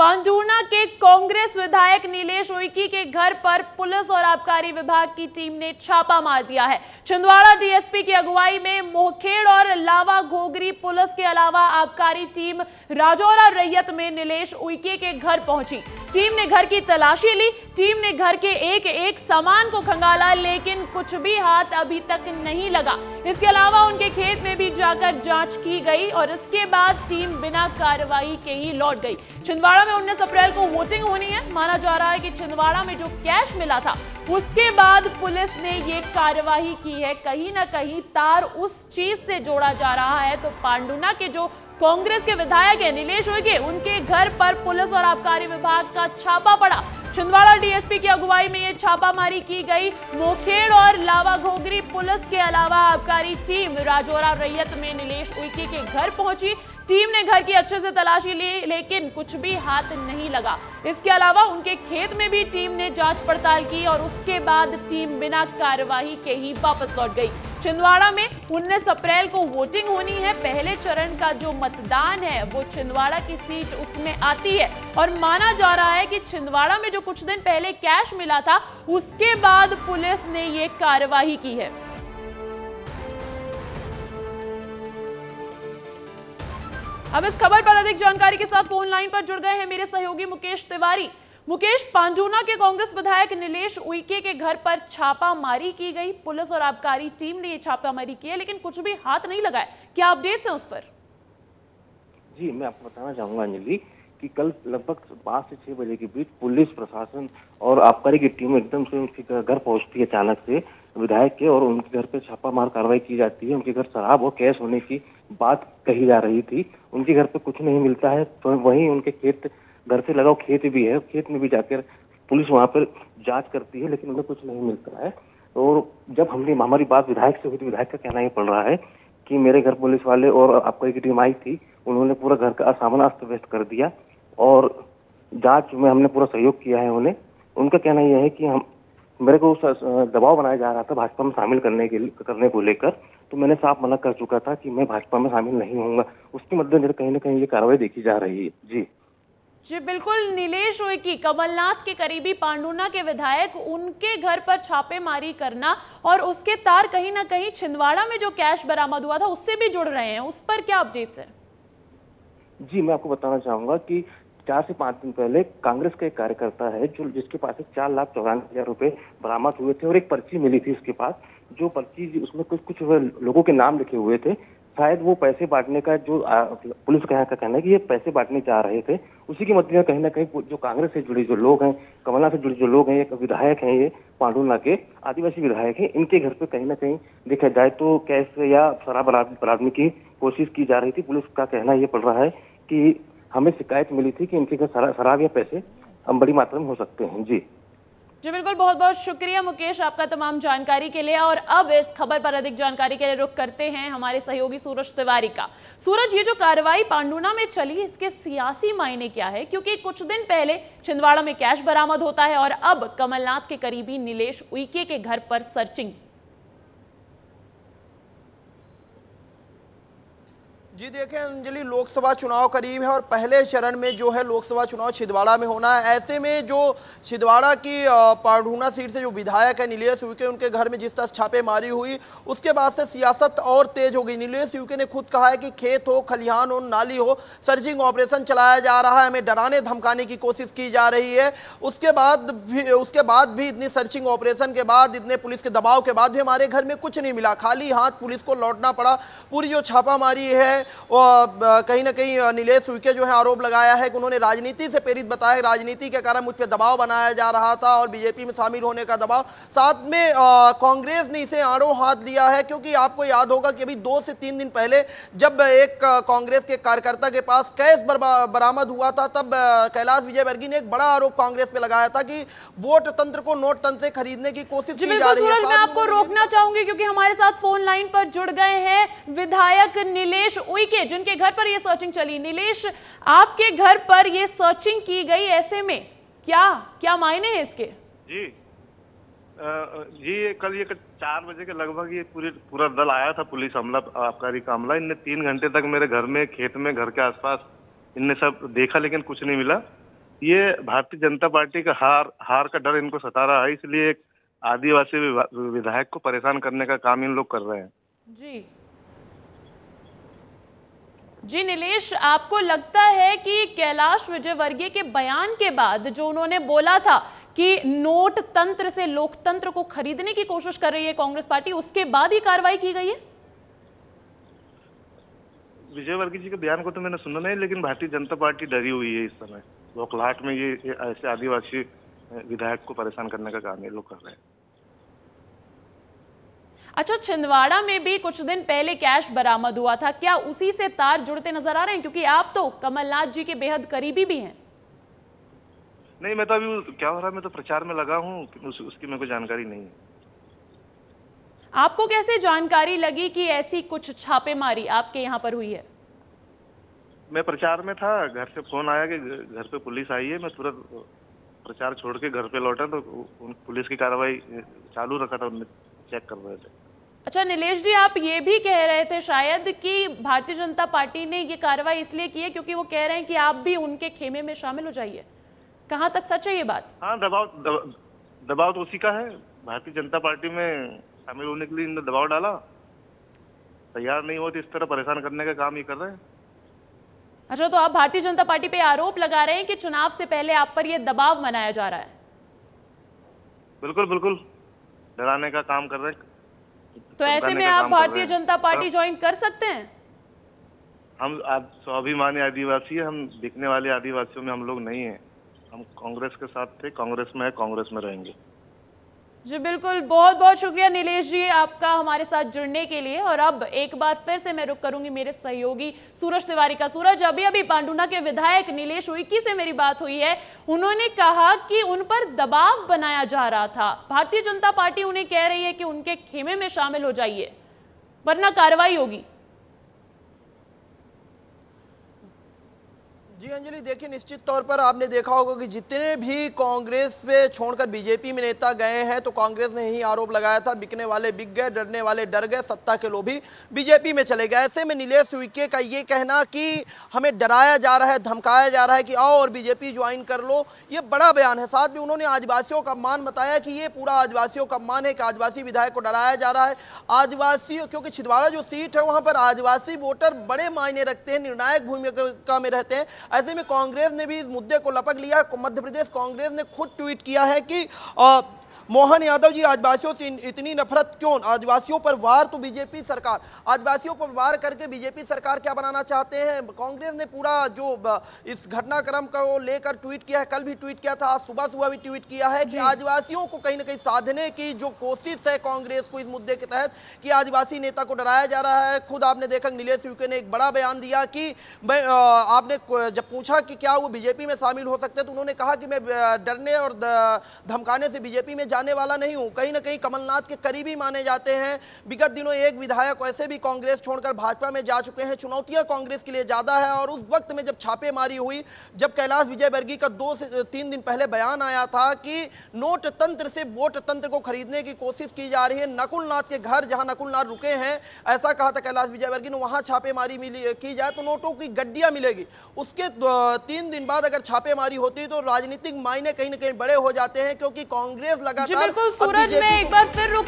पांडुर्ना के कांग्रेस विधायक नीलेश उइके के घर पर पुलिस और आबकारी विभाग की टीम ने छापा मार दिया है। छिंदवाड़ा डीएसपी की अगुवाई में मोहखेड़ और लावा घोगरी पुलिस के अलावा आबकारी टीम राजौरा रैयत में नीलेश उइके के घर पहुंची। टीम ने घर की तलाशी ली। टीम ने घर के एक एक सामान को खंगाला, लेकिन कुछ भी हाथ अभी तक नहीं लगा। इसके अलावा उनके खेत में भी जाकर जांच की गई और इसके बाद टीम बिना कार्रवाई के ही लौट गई। छिंदवाड़ा में 19 अप्रैल को वोटिंग होनी है। माना जा रहा है कि छिंदवाड़ा में जो कैश मिला था उसके बाद पुलिस ने ये कार्यवाही की है। कहीं ना कहीं तार उस चीज से जोड़ा जा रहा है। तो पांडुर्ना के जो कांग्रेस के विधायक है नीलेश उइके, उनके घर पर पुलिस और आबकारी विभाग का छापा पड़ा। छिंदवाड़ा डीएसपी की अगुवाई में ये छापामारी की गई। मोहखेड़ और लावा घोगरी पुलिस के अलावा आबकारी टीम राजौरा रैयत में नीलेश उइके के घर पहुंची। टीम ने घर की अच्छे से तलाशी ली, लेकिन कुछ भी हाथ नहीं लगा। इसके अलावा उनके खेत में भी टीम ने जांच पड़ताल की और उसके बाद टीम बिना कार्यवाही के ही वापस लौट गई। छिंदवाड़ा में 19 अप्रैल को वोटिंग होनी है। पहले चरण का जो मतदान है वो छिंदवाड़ा की सीट उसमें आती है और माना जा रहा है कि छिंदवाड़ा में जो कुछ दिन पहले कैश मिला था उसके बाद पुलिस ने ये कार्यवाही की है। अब इस खबर पर अधिक जानकारी के साथ फोन लाइन पर जुड़ गए हैं मेरे सहयोगी मुकेश तिवारी। मुकेश, पांडुर्ना के कांग्रेस विधायक नीलेश उइके के घर पर छापामारी की गई। पुलिस और आबकारी टीम ने ये छापामारी की है, लेकिन कुछ भी हाथ नहीं लगा है। क्या अपडेट्स हैं उस पर? जी, मैं आपको बताना चाहूंगा अंजलि कि कल लगभग 5 से 6 बजे के बीच पुलिस प्रशासन और आबकारी की टीम एकदम से उनके घर पहुंचती है अचानक से विधायक के, और उनके घर पे छापामार कार्रवाई की जाती है। उनके घर शराब और कैश होने की बात कही जा रही थी। उनके घर पे कुछ नहीं मिलता है, तो वहीं उनके खेत, घर से लगा खेत भी है, खेत में भी जाकर पुलिस वहां पर जांच करती है, लेकिन उन्हें कुछ नहीं मिलता है। और जब हमारी बात विधायक से हुई तो विधायक का कहना ये पड़ रहा है कि मेरे घर पुलिस वाले और आबकारी की टीम आई थी, उन्होंने पूरा घर का सामान अस्त व्यस्त कर दिया और जांच में हमने पूरा सहयोग किया है उन्हें। उनका कहना यह है कि मेरे को दबाव बनाया जा रहा था भाजपा में शामिल करने को लेकर, तो मैंने साफ मना कर चुका था कि मैं भाजपा में शामिल नहीं होऊंगा। उसके मद्देनजर कहीं ना कहीं ये कार्रवाई देखी जा रही है। जी बिल्कुल। नीलेश उइके कमलनाथ के करीबी पांडुर्ना के विधायक, उनके घर पर छापेमारी करना और उसके तार कहीं ना कहीं छिंदवाड़ा में जो कैश बरामद हुआ था उससे भी जुड़ रहे हैं। उस पर क्या अपडेट्स है? जी, मैं आपको बताना चाहूंगा कि 4 से 5 दिन पहले कांग्रेस का एक कार्यकर्ता है जिसके पास 4,94,000 रुपए बरामद हुए थे और एक पर्ची मिली थी उसके पास। जो पर्ची, उसमें कुछ लोगों के नाम लिखे हुए थे। शायद वो पैसे बांटने का, जो पुलिस का कहना है कि ये पैसे बांटने जा रहे थे। उसी के मध्य कहीं ना कहीं जो कांग्रेस से जुड़े जो लोग हैं, कमलनाथ से जुड़े जो लोग हैं, एक विधायक हैं, ये पांडुर्ना के आदिवासी विधायक हैं, इनके घर पे कहीं ना कहीं देखा जाए तो कैश या शराब बरामदगी की कोशिश की जा रही थी। पुलिस का कहना ये पड़ रहा है कि हमें शिकायत मिली थी कि इनके घर शराब या पैसे बड़ी मात्रा में हो सकते हैं। जी बिल्कुल। बहुत बहुत शुक्रिया मुकेश आपका तमाम जानकारी के लिए। और अब इस खबर पर अधिक जानकारी के लिए रुख करते हैं हमारे सहयोगी सूरज तिवारी का। सूरज, ये जो कार्रवाई पांडुर्ना में चली, इसके सियासी मायने क्या है? क्योंकि कुछ दिन पहले छिंदवाड़ा में कैश बरामद होता है और अब कमलनाथ के करीबी नीलेश उइके के घर पर सर्चिंग। जी देखें अंजलि, लोकसभा चुनाव करीब है और पहले चरण में जो है लोकसभा चुनाव छिंदवाड़ा में होना है। ऐसे में जो छिंदवाड़ा की पांडुर्ना सीट से जो विधायक है नीलेश उइके, उनके घर में जिस तरह छापेमारी हुई उसके बाद से सियासत और तेज हो गई। नीलेश उइके ने खुद कहा है कि खेत हो, खलिहान हो, नाली हो, सर्चिंग ऑपरेशन चलाया जा रहा है, हमें डराने धमकाने की कोशिश की जा रही है। उसके बाद भी इतनी सर्चिंग ऑपरेशन के बाद, इतने पुलिस के दबाव के बाद भी हमारे घर में कुछ नहीं मिला। खाली हाथ पुलिस को लौटना पड़ा। पूरी जो छापामारी है और कहीं ना कहीं नीलेश उइके जो है आरोप लगाया है कि उन्होंने राजनीति से प्रेरित बताया, राजनीति के कारण मुझ पर दबाव बनाया जा रहा था और बीजेपी में शामिल होने का दबाव। साथ में कांग्रेस ने इसे आड़ों हाथ लिया है, क्योंकि आपको याद होगा कि अभी 2 से 3 दिन पहले जब एक कांग्रेस के कार्यकर्ता के पास कैश बरामद हुआ था, तब कैलाश विजयवर्गीय ने एक बड़ा आरोप कांग्रेस पे लगाया था कि वोट तंत्र को नोट तंत्र से खरीदने की कोशिश की जा रही है। मैं आपको रोकना चाहूंगी क्योंकि हमारे साथ फोन लाइन पर जुड़ गए हैं विधायक नीलेश उइके, जिनके घर पर यह सर्चिंग चली। नीलेश, आपके घर पर यह सर्चिंग की गई, ऐसे में क्या मायने हैं इसके? जी कल ये 4 बजे के लगभग ये पूरा दल आया था, पुलिस अमला, आबकारी का अमला। इनने 3 घंटे तक मेरे घर में, खेत में, घर के आसपास इनने सब देखा, लेकिन कुछ नहीं मिला। ये भारतीय जनता पार्टी का हार का डर इनको सता रहा है, इसलिए एक आदिवासी विधायक को परेशान करने का काम इन लोग कर रहे हैं। जी जी नीलेश, आपको लगता है कि कैलाश विजयवर्गीय के बयान के बाद जो उन्होंने बोला था कि नोट तंत्र से लोकतंत्र को खरीदने की कोशिश कर रही है कांग्रेस पार्टी, उसके बाद ही कार्रवाई की गई है? विजयवर्गीय जी के बयान को तो मैंने सुना नहीं, लेकिन भारतीय जनता पार्टी डरी हुई है इस समय। बौखलाहट में ये ऐसे आदिवासी विधायक को परेशान करने का काम ये लोग कर रहे हैं। अच्छा, छिंदवाड़ा में भी कुछ दिन पहले कैश बरामद हुआ था, क्या उसी से तार जुड़ते नजर आ रहे हैं? क्योंकि आप तो कमलनाथ जी के बेहद करीबी भी हैं। नहीं, मैं तो अभी क्या हो रहा है, मैं तो प्रचार में लगा हूँ, उसकी मेरे को जानकारी नहीं है। आपको कैसे जानकारी लगी कि ऐसी कुछ छापेमारी आपके यहाँ पर हुई है? मैं प्रचार में था, घर से फोन आया कि घर पे पुलिस आई है। मैं तुरंत प्रचार छोड़ के घर पे लौटा तो पुलिस की कार्रवाई चालू रखा था, उन्हें चेक कर रहे थे। अच्छा नीलेश जी, आप ये भी कह रहे थे शायद कि भारतीय जनता पार्टी ने ये कार्रवाई इसलिए की है क्योंकि वो कह रहे हैं कि आप भी उनके खेमे में शामिल हो जाइए। कहाँ तक सच है ये बात? हाँ, दबाव तो उसी का है। भारतीय जनता पार्टी में शामिल होने के लिए इन्होंने दबाव डाला, तैयार नहीं होते, इस तरह परेशान करने का काम ये कर रहे हैं। अच्छा, तो आप भारतीय जनता पार्टी पे आरोप लगा रहे हैं कि चुनाव से पहले आप पर ये दबाव बनाया जा रहा है? बिल्कुल बिल्कुल, डराने का काम कर रहे हैं। तो ऐसे में आप भारतीय जनता पार्टी ज्वाइन कर सकते हैं? हम स्वाभिमानी आदिवासी है, हम बिकने वाले आदिवासियों में हम लोग नहीं है। हम कांग्रेस के साथ थे, कांग्रेस में है, कांग्रेस में रहेंगे। जी बिल्कुल, बहुत बहुत शुक्रिया नीलेश जी आपका हमारे साथ जुड़ने के लिए। और अब एक बार फिर से मैं रुक करूंगी मेरे सहयोगी सूरज तिवारी का। सूरज, अभी अभी पांडुना के विधायक नीलेश उइके से मेरी बात हुई है। उन्होंने कहा कि उन पर दबाव बनाया जा रहा था, भारतीय जनता पार्टी उन्हें कह रही है कि उनके खेमे में शामिल हो जाइए वरना कार्रवाई होगी। जी अंजलि, देखिए निश्चित तौर पर आपने देखा होगा कि जितने भी कांग्रेस पे छोड़कर बीजेपी में नेता गए हैं तो कांग्रेस ने ही आरोप लगाया था, बिकने वाले बिक गए, डरने वाले डर गए, सत्ता के लोभी बीजेपी में चले गए। ऐसे में नीलेश उइके का ये कहना कि हमें डराया जा रहा है, धमकाया जा रहा है कि आओ और बीजेपी ज्वाइन कर लो, ये बड़ा बयान है। साथ में उन्होंने आदिवासियों का अपमान बताया कि ये पूरा आदिवासियों का अपमान है कि आदिवासी विधायक को डराया जा रहा है। आदिवासियों, क्योंकि छिंदवाड़ा जो सीट है वहां पर आदिवासी वोटर बड़े मायने रखते हैं, निर्णायक भूमिका में रहते हैं। ऐसे में कांग्रेस ने भी इस मुद्दे को लपक लिया। मध्य प्रदेश कांग्रेस ने खुद ट्वीट किया है कि मोहन यादव जी, आदिवासियों से इतनी नफरत क्यों? आदिवासियों पर वार तो बीजेपी सरकार, आदिवासियों पर वार करके बीजेपी सरकार क्या बनाना चाहते हैं? कांग्रेस ने पूरा जो इस घटनाक्रम को लेकर ट्वीट किया है, कल भी ट्वीट किया था, आज सुबह भी ट्वीट किया है कि आदिवासियों को कहीं ना कहीं साधने की जो कोशिश है कांग्रेस को इस मुद्दे के तहत कि आदिवासी नेता को डराया जा रहा है। खुद आपने देखा नीलेश उइके ने एक बड़ा बयान दिया कि आपने जब पूछा कि क्या वो बीजेपी में शामिल हो सकते हैं तो उन्होंने कहा कि मैं डरने और धमकाने से बीजेपी में जाने वाला नहीं हूं। कहीं ना कहीं कमलनाथ के करीबी माने जाते हैं। विगत दिनों एक विधायक वैसे भी कांग्रेस छोड़कर भाजपा में जा चुके हैं। चुनौतियां कांग्रेस के लिए ज्यादा है। और उस वक्त में जब छापेमारी हुई, जब कैलाश विजयवर्गीय का 2 से 3 दिन पहले बयान आया था कि नोट तंत्र से वोट तंत्र को खरीदने की कोशिश की जा रही है, नकुलनाथ के घर जहां नकुलनाथ रुके हैं, ऐसा कहा था कैलाश विजयवर्गीय ने, वहां छापेमारी की जाए तो नोटों की गड्डियां मिलेगी। उसके 3 दिन बाद अगर छापेमारी होती तो राजनीतिक मायने कहीं ना कहीं बड़े हो जाते हैं, क्योंकि कांग्रेस लगातार। बिल्कुल सूरज, मैं एक बार फिर रुक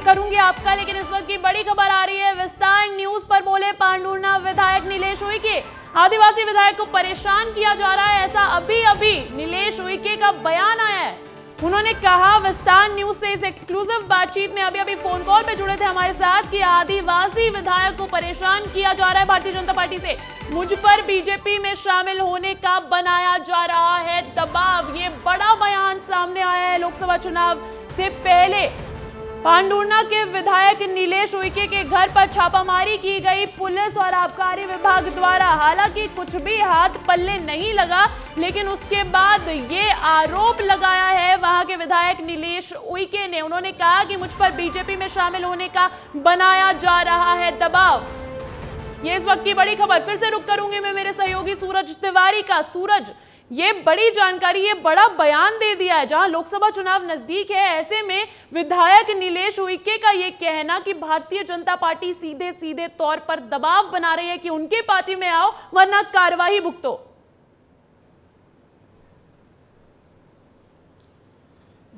करूंगी आपका, लेकिन इस वक्त की बड़ी खबर आ रही है। विस्तार न्यूज पर बोले पांडुना विधायक नीलेश उइके, आदिवासी विधायक को परेशान किया जा रहा है, ऐसा अभी अभी नीलेश उइके का बयान आया है। उन्होंने कहा विस्तार न्यूज से इस एक्सक्लूसिव बातचीत में, अभी फोन कॉल पे जुड़े थे हमारे साथ, कि आदिवासी विधायक को परेशान किया जा रहा है भारतीय जनता पार्टी से, मुझ पर बीजेपी में शामिल होने का बनाया जा रहा है दबाव। ये बड़ा बयान सामने आया है। लोकसभा चुनाव से पहले पांडुना के विधायक नीलेश उइके के घर पर छापामारी की गई पुलिस और आबकारी विभाग द्वारा। हालांकि कुछ भी हाथ पल्ले नहीं लगा, लेकिन उसके बाद ये आरोप लगाया है वहां के विधायक नीलेश उइके ने। उन्होंने कहा कि मुझ पर बीजेपी में शामिल होने का बनाया जा रहा है दबाव। ये इस वक्त की बड़ी खबर। फिर से रुक करूंगी मैं मेरे सहयोगी सूरज तिवारी का। सूरज, ये बड़ी जानकारी, ये बड़ा बयान दे दिया है जहां लोकसभा चुनाव नजदीक है। ऐसे में विधायक नीलेश उइके का ये कहना कि भारतीय जनता पार्टी सीधे सीधे तौर पर दबाव बना रही है कि उनके पार्टी में आओ वरना कार्रवाई भुगतो।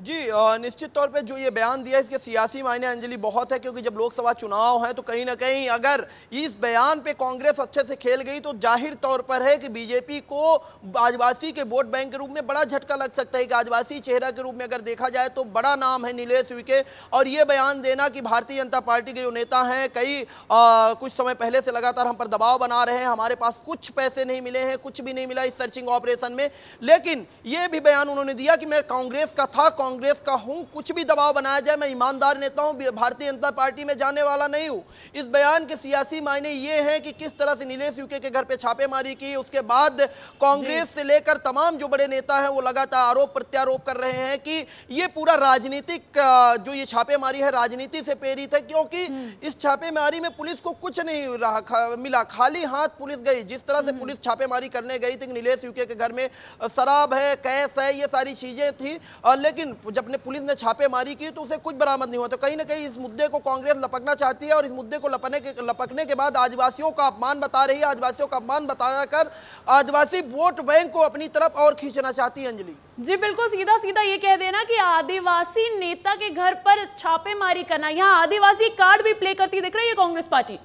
जी निश्चित तौर पे जो ये बयान दिया इसके सियासी मायने अंजलि बहुत है, क्योंकि जब लोकसभा चुनाव है तो कहीं ना कहीं अगर इस बयान पे कांग्रेस अच्छे से खेल गई तो जाहिर तौर पर है कि बीजेपी को आदिवासी के वोट बैंक के रूप में बड़ा झटका लग सकता है। कि आदिवासी चेहरा के रूप में अगर देखा जाए तो बड़ा नाम है नीलेश उइके, और ये बयान देना कि भारतीय जनता पार्टी के जो नेता हैं कई कुछ समय पहले से लगातार हम पर दबाव बना रहे हैं, हमारे पास कुछ पैसे नहीं मिले हैं, कुछ भी नहीं मिला इस सर्चिंग ऑपरेशन में। लेकिन ये भी बयान उन्होंने दिया कि मैं कांग्रेस का था, कांग्रेस का हूं, कुछ भी दबाव बनाया जाए मैं ईमानदार नेता हूं, भारतीय जनता पार्टी में जाने वाला नहीं हूं। इस बयान के सियासी मायने ये हैं कि किस तरह से नीलेश उइके के घर पे छापेमारी की, उसके बाद कांग्रेस से लेकर तमाम जो बड़े नेता हैं वो लगातार आरोप प्रत्यारोप कर रहे हैं कि ये पूरा राजनीतिक जो ये छापेमारी है राजनीति से प्रेरित है, क्योंकि इस छापेमारी में पुलिस को कुछ नहीं मिला, खाली हाथ पुलिस गई। जिस तरह से पुलिस छापेमारी करने गई थी, नीलेश उइके के घर में शराब है, कैश है, ये सारी चीजें थी, लेकिन जब पुलिस ने छापेमारी की तो उसे कुछ बरामद नहीं हुआ। तो कहीं ना कहीं इस मुद्दे को कांग्रेस लपकना चाहती है, और इस मुद्दे को लपकने के बाद आदिवासियों का अपमान बता रही है, आदिवासियों का अपमान बताकर आदिवासी वोट बैंक को अपनी तरफ और खींचना चाहती है। अंजलि जी बिल्कुल, सीधा सीधा ये कह देना कि आदिवासी नेता के घर पर छापेमारी करना, यहाँ आदिवासी कार्ड भी प्ले करती दिख रही है कांग्रेस पार्टी।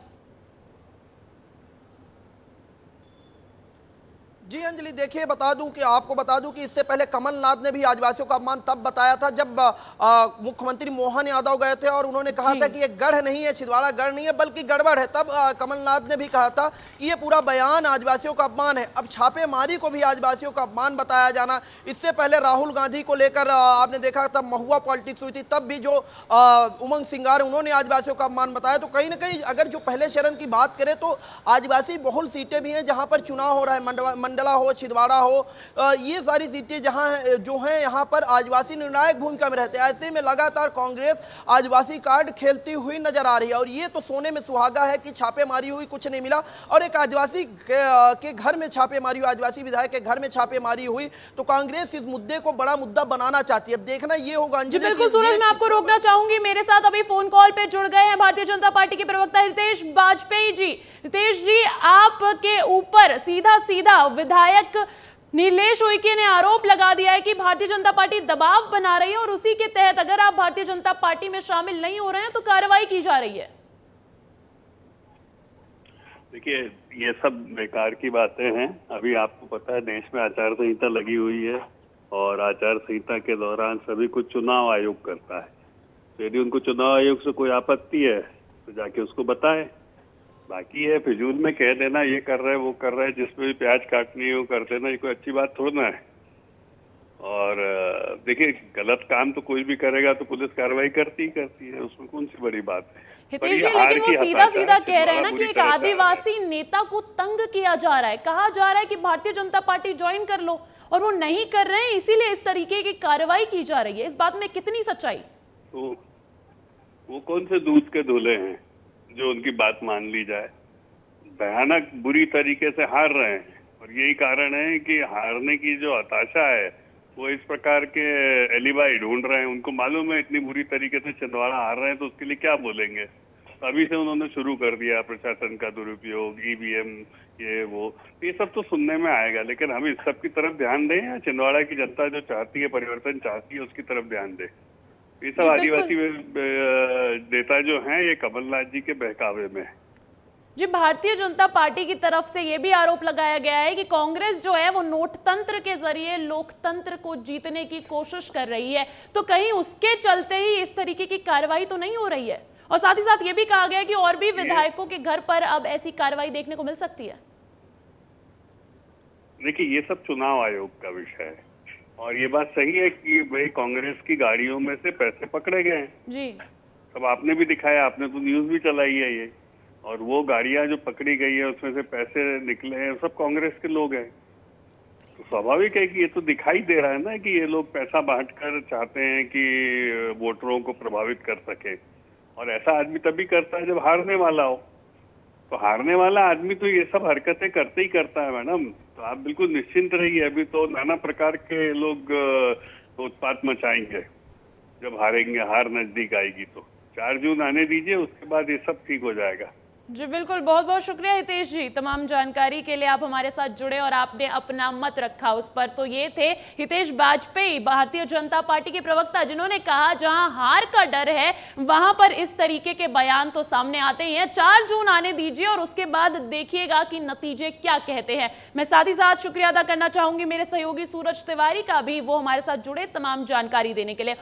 जी अंजलि देखिए, आपको बता दूं कि इससे पहले कमलनाथ ने भी आदिवासियों का अपमान तब बताया था जब मुख्यमंत्री मोहन यादव गए थे और उन्होंने कहा था कि ये गढ़ नहीं है, छिंदवाड़ा गढ़ नहीं है बल्कि गड़बड़ है। तब कमलनाथ ने भी कहा था कि ये पूरा बयान आदिवासियों का अपमान है। अब छापेमारी को भी आदिवासियों का अपमान बताया जाना, इससे पहले राहुल गांधी को लेकर आपने देखा था महुआ पॉलिटिक्स हुई थी, तब भी जो उमंग सिंगार उन्होंने आदिवासियों का अपमान बताया। तो कहीं ना कहीं अगर जो पहले चरण की बात करें तो आदिवासी बहुल सीटें भी हैं जहां पर चुनाव हो रहा है, मंडला हो, छिंदवाड़ा हो, ये सारी सीटें जहां जो हैं यहाँ पर आदिवासी निर्णायक भूमिका में रहते हैं। ऐसे में लगातार कांग्रेस आदिवासी कार्ड खेलती हुई नजर आ रही है, और ये तो सोने में सुहागा है कि छापेमारी हुई, कुछ नहीं मिला, और एक आदिवासी के घर में छापेमारी हुई, आदिवासी विधायक के घर में छापेमारी हुई, तो कांग्रेस इस मुद्दे को बड़ा मुद्दा बनाना चाहती है। अब देखना ये होगा। बिल्कुल सूरज, मैं आपको रोकना चाहूंगी, मेरे साथ अभी फोन कॉल पे जुड़ गए हैं भारतीय जनता पार्टी के प्रवक्ता हितेश वाजपेयी जी। हितेश जी, आपके ऊपर सीधा सीधा विधायक नीलेश उइके ने आरोप लगा दिया है कि भारतीय जनता पार्टी दबाव बना रही है, और उसी के तहत अगर आप भारतीय जनता पार्टी में शामिल नहीं हो रहे हैं तो कार्रवाई की जा रही है। देखिए, ये सब बेकार की बातें हैं। अभी आपको पता है देश में आचार संहिता लगी हुई है, और आचार संहिता के दौरान सभी कुछ चुनाव आयोग करता है। तो यदि उनको चुनाव आयोग से कोई आपत्ति है तो जाके उसको बताएं। बाकी है फिजूल में कह देना ये कर रहे हैं वो कर रहे हैं, जिसमें भी प्याज काटनी है वो कर देना, ये कोई अच्छी बात थोड़ा ना है। और देखिए, गलत काम तो कोई भी करेगा तो पुलिस कार्रवाई करती है, उसमें कौन सी बड़ी बात है। हितेश जी, लेकिन वो सीधा सीधा कह रहे हैं ना कि एक आदिवासी नेता को तंग किया जा रहा है, कहा जा रहा है कि भारतीय जनता पार्टी ज्वाइन कर लो, और वो नहीं कर रहे हैं, इसीलिए इस तरीके की कार्रवाई की जा रही है। इस बात में कितनी सच्चाई? तो वो कौन से दूध के धुले हैं जो उनकी बात मान ली जाए? भयानक बुरी तरीके से हार रहे हैं, और यही कारण है कि हारने की जो हताशा है वो इस प्रकार के एलिबाई ढूंढ रहे हैं। उनको मालूम है इतनी बुरी तरीके से छिंदवाड़ा हार रहे हैं तो उसके लिए क्या बोलेंगे। अभी से उन्होंने शुरू कर दिया प्रशासन का दुरुपयोग, ईवीएम, ये वो, ये सब तो सुनने में आएगा। लेकिन हम इस सब की तरफ ध्यान दें, या छिंदवाड़ा की जनता जो चाहती है, परिवर्तन चाहती है, उसकी तरफ ध्यान दें। ये सब आदिवासी नेता जो हैं ये कमलनाथ जी के बहकावे में है। जी, भारतीय जनता पार्टी की तरफ से यह भी आरोप लगाया गया है कि कांग्रेस जो है वो नोट तंत्र के जरिए लोकतंत्र को जीतने की कोशिश कर रही है, तो कहीं उसके चलते ही इस तरीके की कार्रवाई तो नहीं हो रही है? और साथ ही साथ ये भी कहा गया कि और भी विधायकों के घर पर अब ऐसी कार्रवाई देखने को मिल सकती है। देखिए, ये सब चुनाव आयोग का विषय है, और ये बात सही है कि भाई कांग्रेस की गाड़ियों में से पैसे पकड़े गए हैं जी। अब आपने भी दिखाया, आपने तो न्यूज भी चलाई है ये, और वो गाड़ियां जो पकड़ी गई है उसमें से पैसे निकले हैं, सब कांग्रेस के लोग हैं। तो स्वाभाविक है कि ये तो दिखाई दे रहा है ना कि ये लोग पैसा बांटकर चाहते हैं कि वोटरों को प्रभावित कर सके, और ऐसा आदमी तभी करता है जब हारने वाला हो। तो हारने वाला आदमी तो ये सब हरकतें करते ही करता है मैडम, तो आप बिल्कुल निश्चिंत रहिए। अभी तो नाना प्रकार के लोग उत्पात मचाएंगे जब हारेंगे, हार नजदीक आएगी तो। 4 जून आने दीजिए, उसके बाद ये सब ठीक हो जाएगा। जी बिल्कुल, बहुत बहुत शुक्रिया हितेश जी तमाम जानकारी के लिए। आप हमारे साथ जुड़े और आपने अपना मत रखा उस पर। तो ये थे हितेश बाजपेयी, भारतीय जनता पार्टी के प्रवक्ता, जिन्होंने कहा जहां हार का डर है वहां पर इस तरीके के बयान तो सामने आते ही हैं। 4 जून आने दीजिए और उसके बाद देखिएगा कि नतीजे क्या कहते हैं। मैं साथ ही साथ शुक्रिया अदा करना चाहूंगी मेरे सहयोगी सूरज तिवारी का भी, वो हमारे साथ जुड़े तमाम जानकारी देने के लिए।